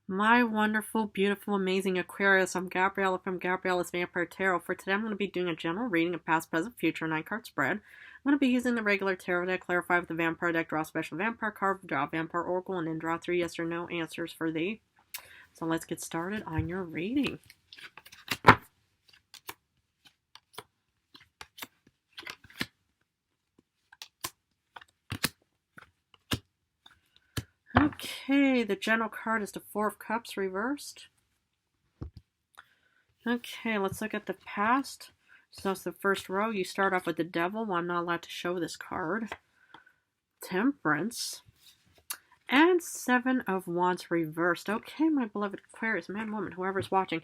My wonderful, beautiful, amazing Aquarius. I'm Gabriella from Gabriella's Vampire Tarot. For today, I'm going to be doing a general reading of past, present, future 9-card spread. I'm going to be using the regular tarot deck, clarify with the vampire deck, draw a special vampire card, draw a vampire oracle, and then draw 3 yes or no answers for thee. So let's get started on your reading. Okay, the general card is the 4 of Cups reversed. Okay, let's look at the past. So that's the first row. You start off with the Devil. Well, I'm not allowed to show this card. Temperance. And 7 of Wands reversed. Okay, my beloved Aquarius, man, woman, whoever's watching.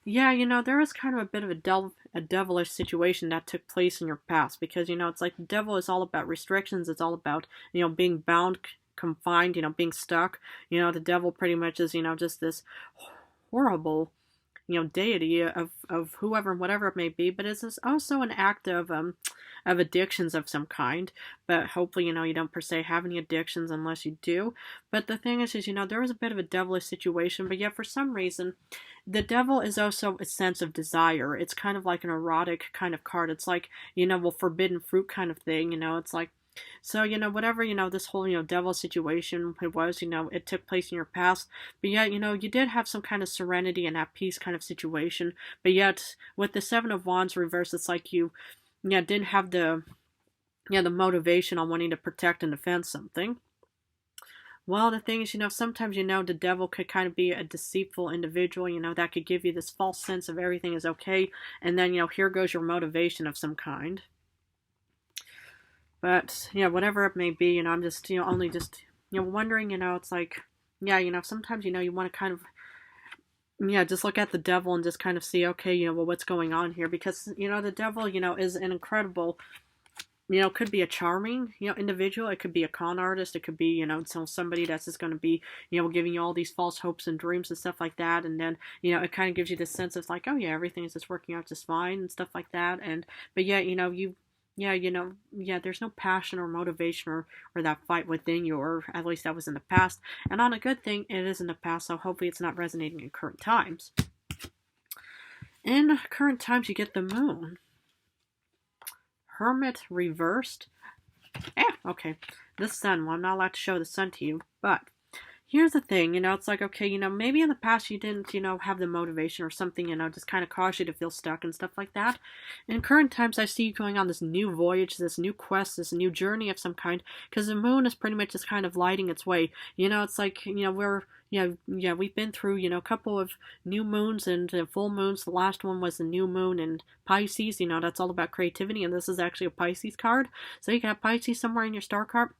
Yeah, there is kind of a bit of a devilish situation that took place in your past. Because, it's like the devil is all about restrictions. It's all about, being bound, confined, being stuck. The devil pretty much is, just this horrible deity of whoever, whatever it may be, but it's also an act of addictions of some kind. But hopefully, you don't per se have any addictions unless you do. But the thing is, there was a bit of a devilish situation, but yet for some reason, the devil is also a sense of desire. It's kind of like an erotic kind of card. It's like, forbidden fruit kind of thing. It's like, so, whatever, this whole, devil situation it was, it took place in your past. But yet, you did have some kind of serenity and at peace kind of situation. But yet, with the 7 of Wands reversed, it's like you, didn't have the motivation on wanting to protect and defend something. Well, the thing is, sometimes, the devil could kind of be a deceitful individual, that could give you this false sense of everything is okay. And then, here goes your motivation of some kind. But, whatever it may be, I'm just, only just, wondering, it's like, sometimes, you want to kind of, just look at the devil and just kind of see, okay, well, what's going on here? Because, the devil, is an incredible, could be a charming, individual. It could be a con artist. It could be, somebody that's just going to be, giving you all these false hopes and dreams and stuff like that. And then, it kind of gives you this sense of like, oh yeah, everything is just working out just fine and stuff like that. But yeah, there's no passion or motivation or that fight within you, or at least that was in the past. And on a good thing, it is in the past, so hopefully it's not resonating in current times. In current times, you get the Moon. Hermit reversed. Okay. The Sun. Well, I'm not allowed to show the Sun to you, but here's the thing, it's like, okay, maybe in the past you didn't, have the motivation or something, just kind of caused you to feel stuck and stuff like that. In current times, I see you going on this new voyage, this new quest, this new journey of some kind, because the moon is pretty much just kind of lighting its way. It's like, we've been through, a couple of new moons and full moons. The last one was the new moon in Pisces, that's all about creativity, and this is actually a Pisces card. So you got Pisces somewhere in your star card.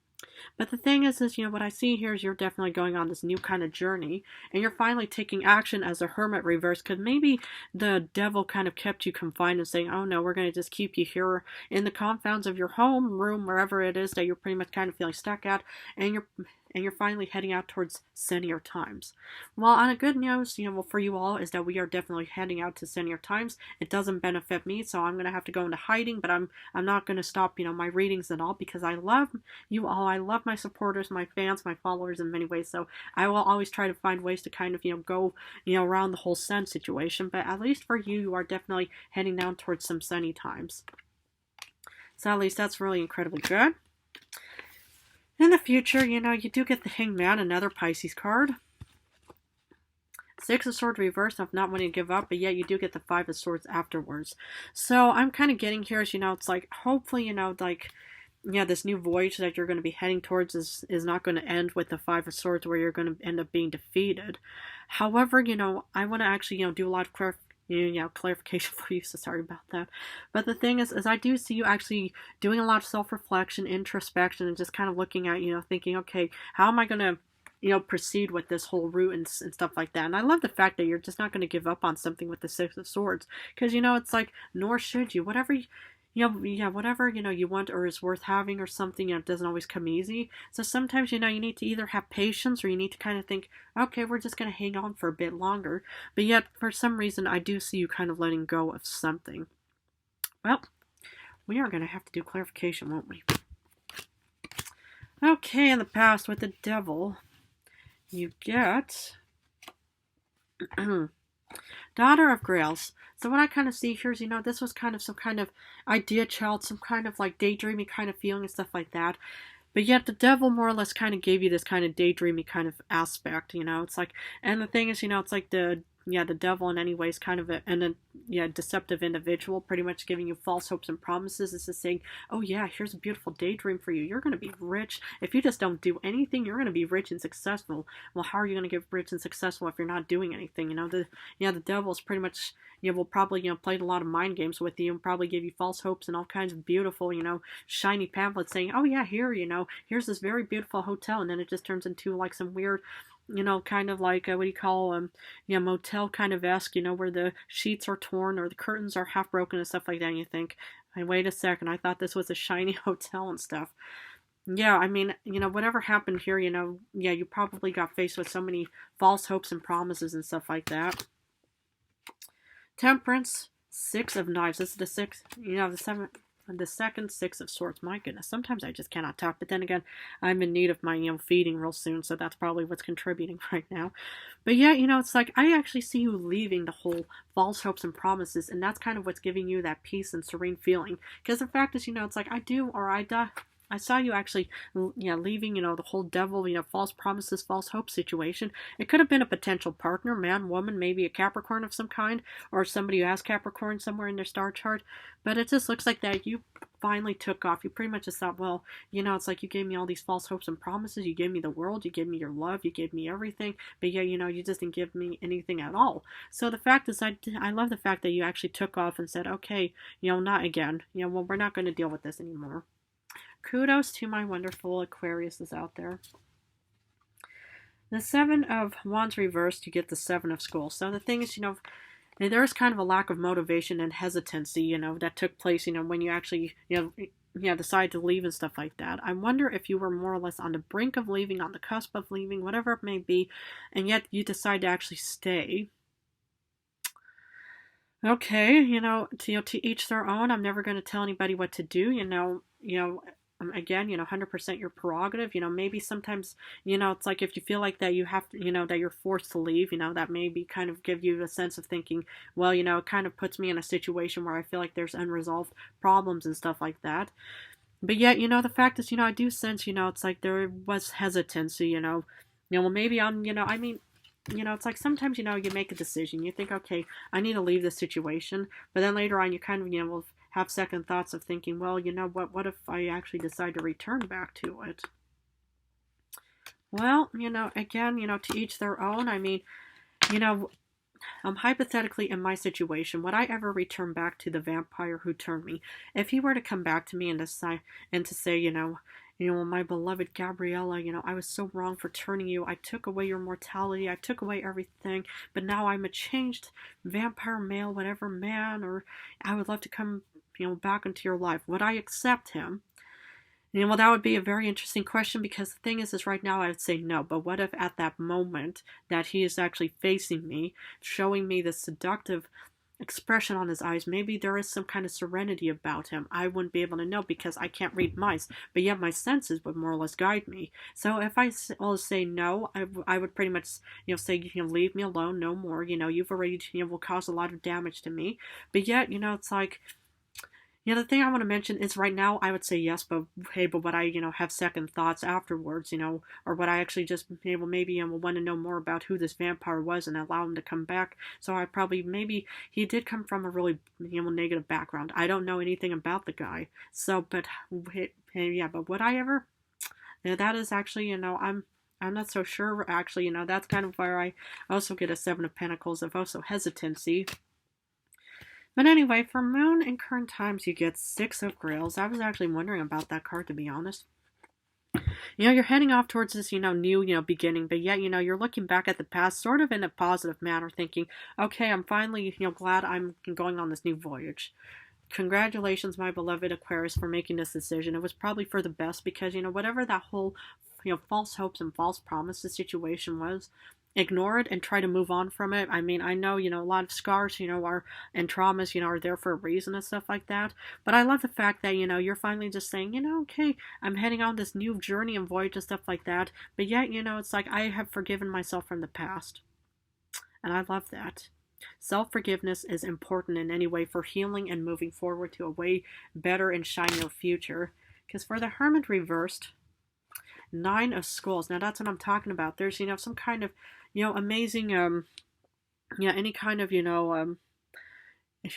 But the thing is, what I see here is you're definitely going on this new kind of journey, and you're finally taking action as a hermit reverse, because maybe the devil kind of kept you confined and saying, oh no, we're going to just keep you here in the confounds of your home, room, wherever it is that you're pretty much kind of feeling stuck at, and you're finally heading out towards sunnier times. Well, on a good news, for you all, is that we are definitely heading out to sunnier times. It doesn't benefit me, so I'm going to have to go into hiding, but I'm not going to stop, my readings at all, because I love you all. I love my supporters, my fans, my followers in many ways, so I will always try to find ways to kind of, go, around the whole sun situation, but at least for you, you are definitely heading down towards some sunny times. So at least that's really incredibly good. In the future, you do get the Hanged Man, another Pisces card. 6 of Swords reversed, of not wanting to give up, but yet you do get the 5 of Swords afterwards. So I'm kind of getting here is, it's like, hopefully, this new voyage that you're going to be heading towards is not going to end with the 5 of Swords where you're going to end up being defeated. However, I want to actually, do a lot of clarification for you, so sorry about that. But the thing is I do see you actually doing a lot of self-reflection, introspection, and just kind of looking at, thinking, okay, how am I going to, proceed with this whole route and stuff like that. And I love the fact that you're just not going to give up on something with the 6 of Swords. Because, it's like, nor should you. Whatever whatever, you want or is worth having or something, it doesn't always come easy. So sometimes, you need to either have patience or you need to kind of think, okay, we're just going to hang on for a bit longer. But yet, for some reason, I do see you kind of letting go of something. Well, we are going to have to do clarification, won't we? Okay, in the past with the Devil, you get Daughter of Grails. So what I kind of see here is, this was kind of some kind of idea child, some kind of like daydreamy kind of feeling and stuff like that. But yet the devil more or less kind of gave you this kind of daydreamy kind of aspect, It's like, and the thing is, it's like the devil in any way is kind of a deceptive individual, pretty much giving you false hopes and promises. It's just saying, oh yeah, here's a beautiful daydream for you. You're going to be rich. If you just don't do anything, you're going to be rich and successful. Well, how are you going to get rich and successful if you're not doing anything? The devil is pretty much, will probably, play a lot of mind games with you and probably give you false hopes and all kinds of beautiful, shiny pamphlets saying, oh yeah, here's this very beautiful hotel. And then it just turns into like some weird, kind of like, what do you call, motel kind of esque, where the sheets are torn or the curtains are half broken and stuff like that. And you think, hey, wait a second, I thought this was a shiny hotel and stuff. Yeah, I mean, whatever happened here, you probably got faced with so many false hopes and promises and stuff like that. Temperance, Six of Knives. This is the sixth, the second Six of Swords. My goodness, sometimes I just cannot talk. But then again, I'm in need of my, feeding real soon, so that's probably what's contributing right now. But yeah, it's like I actually see you leaving the whole false hopes and promises, and that's kind of what's giving you that peace and serene feeling. Because the fact is, it's like I saw you actually, leaving, the whole devil, false promises, false hope situation. It could have been a potential partner, man, woman, maybe a Capricorn of some kind, or somebody who has Capricorn somewhere in their star chart. But it just looks like that you finally took off. You pretty much just thought, well, it's like you gave me all these false hopes and promises. You gave me the world. You gave me your love. You gave me everything. But yeah, you just didn't give me anything at all. So the fact is, I love the fact that you actually took off and said, okay, not again. Well, we're not going to deal with this anymore. Kudos to my wonderful Aquariuses out there. The Seven of Wands reversed, you get the Seven of Skulls. So the thing is, there is kind of a lack of motivation and hesitancy, that took place, when you actually, decide to leave and stuff like that. I wonder if you were more or less on the brink of leaving, on the cusp of leaving, whatever it may be, and yet you decide to actually stay. Okay, to each their own. I'm never going to tell anybody what to do, again, 100% your prerogative. Maybe sometimes, it's like if you feel like that you have to, that you're forced to leave, that maybe kind of give you a sense of thinking, well, it kind of puts me in a situation where I feel like there's unresolved problems and stuff like that. But yet, the fact is, I do sense, it's like there was hesitancy, well, maybe it's like sometimes, you make a decision. You think, okay, I need to leave this situation. But then later on, you kind of, will have second thoughts of thinking, well, what if I actually decide to return back to it? Well, again, to each their own. I mean, hypothetically in my situation, would I ever return back to the vampire who turned me? If he were to come back to me and to say, my beloved Gabriella, I was so wrong for turning you. I took away your mortality. I took away everything. But now I'm a changed vampire male, whatever man, or I would love to come, back into your life. Would I accept him? Well, that would be a very interesting question, because the thing is right now I would say no. But what if at that moment that he is actually facing me, showing me the seductive expression on his eyes, maybe there is some kind of serenity about him. I wouldn't be able to know because I can't read minds, but yet my senses would more or less guide me. So if I say no, I would pretty much, say, leave me alone, no more. You've already, will cause a lot of damage to me. But yet, it's like, the thing I want to mention is right now I would say yes, but would I, have second thoughts afterwards, or would I actually just, maybe want to know more about who this vampire was and allow him to come back? So I probably, maybe he did come from a really, negative background. I don't know anything about the guy. So, but would I ever? That is actually, I'm not so sure, actually, that's kind of where I also get a Seven of Pentacles of also hesitancy. But anyway, for Moon and current times, you get Six of Grails. I was actually wondering about that card, to be honest. You're heading off towards this, new, beginning, but yet, you're looking back at the past sort of in a positive manner, thinking, okay, I'm finally, glad I'm going on this new voyage. Congratulations, my beloved Aquarius, for making this decision. It was probably for the best because, whatever that whole, false hopes and false promises situation was, ignore it and try to move on from it. I mean, I know, a lot of scars, are, and traumas, are there for a reason and stuff like that. But I love the fact that, you're finally just saying, okay, I'm heading on this new journey and voyage and stuff like that. But yet, it's like I have forgiven myself from the past. And I love that. Self-forgiveness is important in any way for healing and moving forward to a way better and shinier future. Because for the Hermit reversed, Nine of Skulls. Now that's what I'm talking about. There's, some kind of, amazing, any kind of,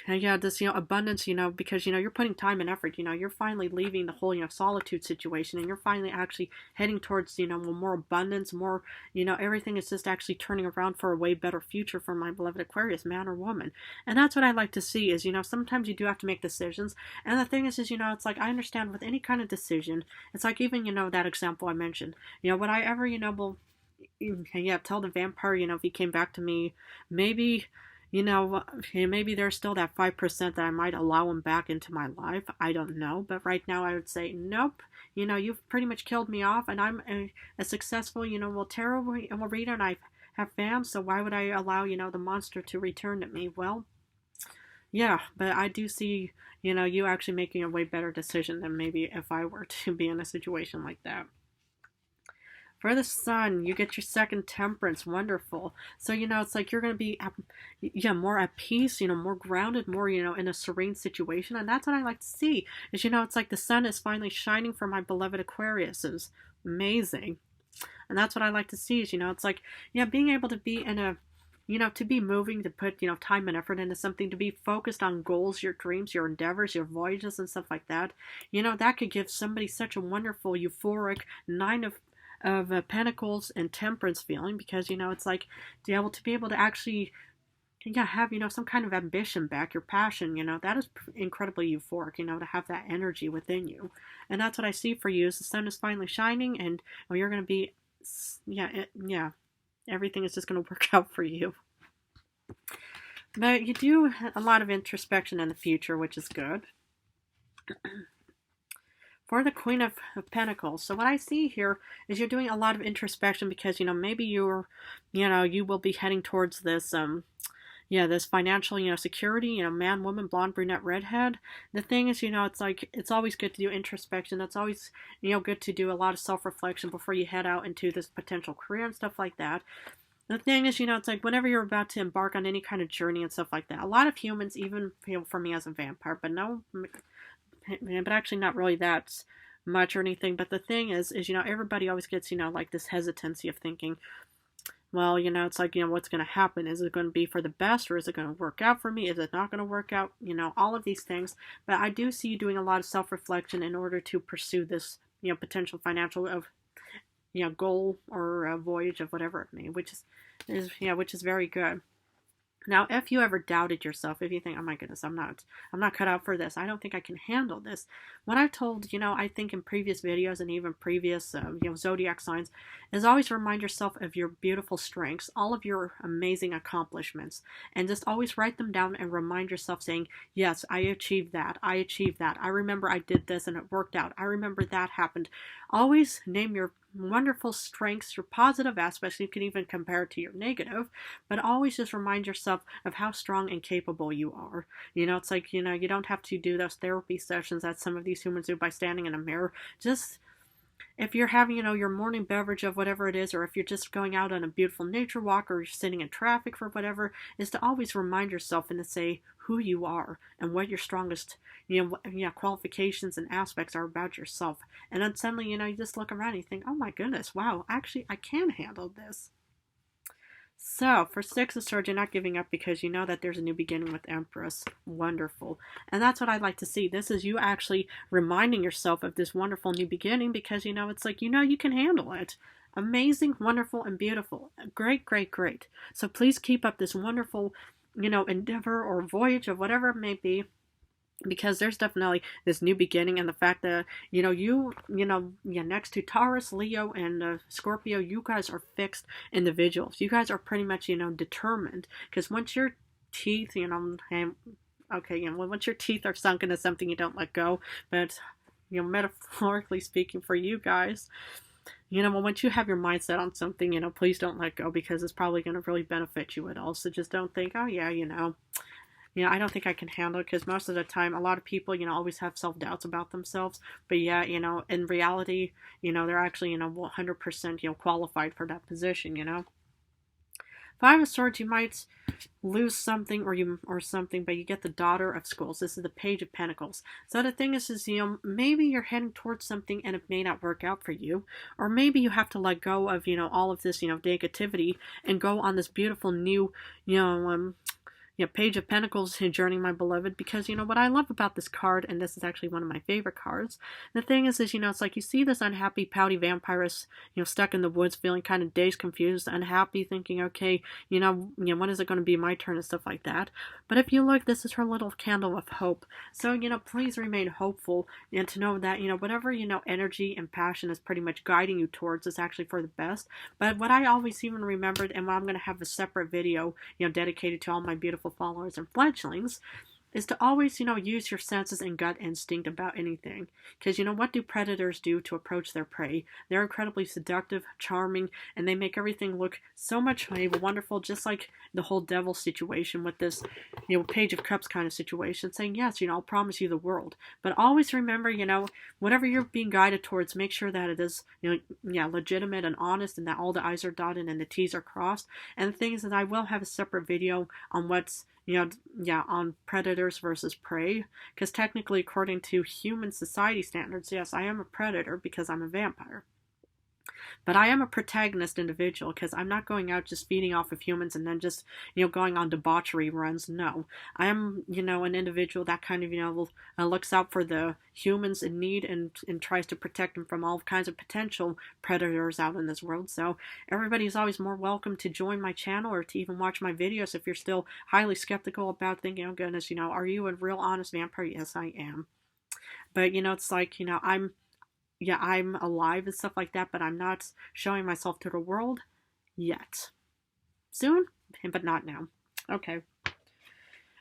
yeah, this, abundance, because, you're putting time and effort, you're finally leaving the whole, solitude situation, and you're finally actually heading towards, more abundance, more, everything is just actually turning around for a way better future for my beloved Aquarius, man or woman. And that's what I like to see is, sometimes you do have to make decisions. And the thing is, it's like, I understand with any kind of decision, it's like even, that example I mentioned, would I ever, will, yeah, tell the vampire, if he came back to me, maybe, maybe there's still that 5% that I might allow him back into my life. I don't know. But right now I would say, nope. You've pretty much killed me off, and I'm a successful, tarot reader, and I have fans, so why would I allow, the monster to return to me? Well, yeah, but I do see, you actually making a way better decision than maybe if I were to be in a situation like that. For the Sun, you get your second Temperance. Wonderful. So, it's like you're going to be, more at peace, more grounded, more, in a serene situation. And that's what I like to see. Is, it's like the sun is finally shining for my beloved Aquarius. Is amazing. And that's what I like to see is, it's like, being able to be in a, to be moving, to put, time and effort into something, to be focused on goals, your dreams, your endeavors, your voyages and stuff like that. That could give somebody such a wonderful, euphoric Nine of Pentacles and Temperance feeling, because it's like to be able to actually have some kind of ambition back, your passion, that is incredibly euphoric, to have that energy within you. And that's what I see for you is the sun is finally shining, and you're going to be everything is just going to work out for you. But you do a lot of introspection in the future, which is good. For the Queen of Pentacles. So what I see here is you're doing a lot of introspection because, maybe you will be heading towards this, this financial, security, man, woman, blonde, brunette, redhead. The thing is, it's like, it's always good to do introspection. It's always, good to do a lot of self-reflection before you head out into this potential career and stuff like that. The thing is, it's like whenever you're about to embark on any kind of journey and stuff like that, a lot of humans, even for me as a vampire, but actually not really that much or anything. But the thing is everybody always gets, like this hesitancy of thinking, well, it's like, what's going to happen? Is it going to be for the best, or is it going to work out for me? Is it not going to work out? All of these things. But I do see you doing a lot of self-reflection in order to pursue this, potential financial goal or a voyage of whatever it may, which is very good. Now, if you ever doubted yourself, if you think, oh my goodness, I'm not cut out for this, I don't think I can handle this. What I've told, I think in previous videos and even previous, zodiac signs, is always remind yourself of your beautiful strengths, all of your amazing accomplishments, and just always write them down and remind yourself saying, yes, I achieved that. I achieved that. I remember I did this and it worked out. I remember that happened. Always name your wonderful strengths, your positive aspects. You can even compare it to your negative, but always just remind yourself of how strong and capable you are. It's like, you don't have to do those therapy sessions that some of these humans do by standing in a mirror. Just if you're having, your morning beverage of whatever it is, or if you're just going out on a beautiful nature walk, or you're sitting in traffic for whatever, is to always remind yourself and to say who you are and what your strongest, qualifications and aspects are about yourself. And then suddenly, you just look around and you think, oh my goodness, wow, actually, I can handle this. So, for Six of Swords, you're not giving up because you know that there's a new beginning with Empress. Wonderful. And that's what I'd like to see. This is you actually reminding yourself of this wonderful new beginning because, it's like, you can handle it. Amazing, wonderful, and beautiful. Great, great, great. So please keep up this wonderful, endeavor or voyage of whatever it may be. Because there's definitely this new beginning, and the fact that, next to Taurus, Leo, and Scorpio, you guys are fixed individuals. You guys are pretty much, determined. Because once your teeth, once your teeth are sunk into something, you don't let go. But, metaphorically speaking for you guys, once you have your mindset on something, please don't let go, because it's probably going to really benefit you at all. So just don't think, oh yeah, I don't think I can handle it, because most of the time, a lot of people, always have self-doubts about themselves. But yeah, in reality, they're actually, 100%, qualified for that position, Five of Swords, you might lose something or something, but you get the Daughter of Schools. This is the Page of Pentacles. So the thing is, maybe you're heading towards something and it may not work out for you, or maybe you have to let go of all of this negativity and go on this beautiful new Page of Pentacles journey, my beloved, because what I love about this card, and this is actually one of my favorite cards, the thing is it's like you see this unhappy, pouty vampiress, stuck in the woods, feeling kind of dazed, confused, unhappy, thinking, okay, when is it going to be my turn and stuff like that. But if you look, this is her little candle of hope. So, please remain hopeful and to know that, whatever, energy and passion is pretty much guiding you towards is actually for the best. But what I always even remembered, and what I'm going to have a separate video, dedicated to all my beautiful followers and fledglings, is to always, use your senses and gut instinct about anything. Because, what do predators do to approach their prey? They're incredibly seductive, charming, and they make everything look so much wonderful, just like the whole devil situation with this, Page of Cups kind of situation, saying, yes, I'll promise you the world. But always remember, whatever you're being guided towards, make sure that it is, legitimate and honest, and that all the I's are dotted and the T's are crossed. And the thing is that I will have a separate video on what's on predators versus prey, because technically, according to human society standards, yes, I am a predator because I'm a vampire. But I am a protagonist individual because I'm not going out just feeding off of humans and then just, going on debauchery runs. No. I am, an individual that kind of, looks out for the humans in need and tries to protect them from all kinds of potential predators out in this world. So everybody's always more welcome to join my channel or to even watch my videos if you're still highly skeptical about thinking, oh goodness, are you a real honest vampire? Yes, I am. But, it's like, I'm alive and stuff like that, but I'm not showing myself to the world yet. Soon, but not now. Okay.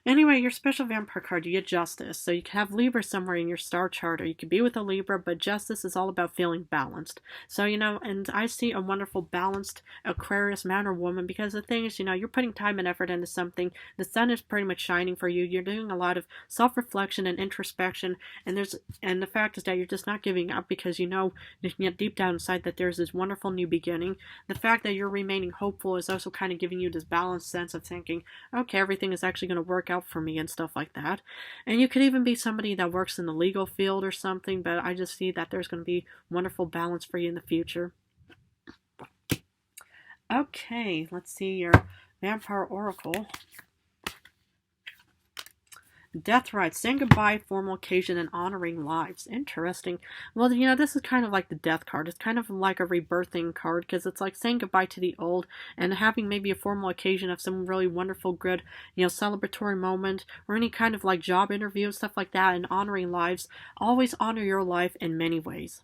Anyway, your special vampire card, you get Justice. So you can have Libra somewhere in your star chart, or you could be with a Libra, but Justice is all about feeling balanced. So, and I see a wonderful, balanced Aquarius man or woman, because the thing is, you're putting time and effort into something. The sun is pretty much shining for you. You're doing a lot of self-reflection and introspection, and the fact is that you're just not giving up because deep down inside that there's this wonderful new beginning. The fact that you're remaining hopeful is also kind of giving you this balanced sense of thinking, okay, everything is actually going to work out for me and stuff like that. And you could even be somebody that works in the legal field or something, but I just see that there's going to be wonderful balance for you in the future. Okay, let's see your Vampire Oracle. Death rites, saying goodbye, formal occasion, and honoring lives. Interesting. Well, this is kind of like the death card. It's kind of like a rebirthing card, because it's like saying goodbye to the old and having maybe a formal occasion of some really wonderful, good, celebratory moment, or any kind of like job interview and stuff like that, and honoring lives. Always honor your life in many ways.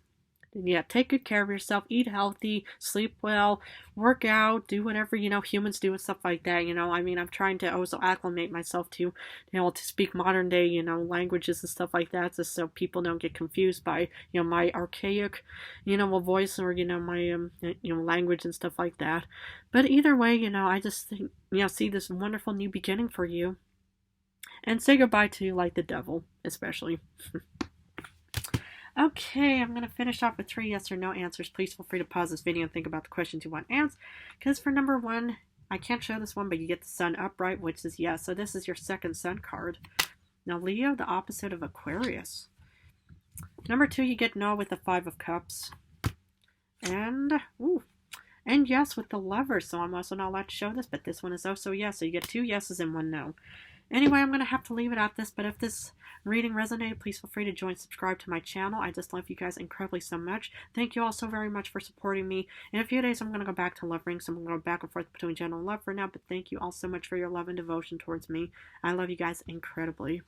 Yeah, take good care of yourself, eat healthy, sleep well, work out, do whatever, humans do and stuff like that, I'm trying to also acclimate myself to, to speak modern day, languages and stuff like that, just so people don't get confused by, my archaic, voice or, my, language and stuff like that. But either way, I just think, see this wonderful new beginning for you. And say goodbye to, like, the devil, especially. Okay, I'm going to finish off with 3 yes or no answers. Please feel free to pause this video and think about the questions you want answered. Because for number 1, I can't show this one, but you get the sun upright, which is yes. So this is your second sun card. Now, Leo, the opposite of Aquarius. Number 2, you get no with the 5 of Cups. And yes with the Lovers. So I'm also not allowed to show this, but this one is also yes. So you get 2 yeses and 1 no. Anyway, I'm going to have to leave it at this, but if this reading resonated, please feel free to join and subscribe to my channel. I just love you guys incredibly so much. Thank you all so very much for supporting me. In a few days, I'm going to go back to love rings, so I'm going to go back and forth between general and love for now, but thank you all so much for your love and devotion towards me. I love you guys incredibly.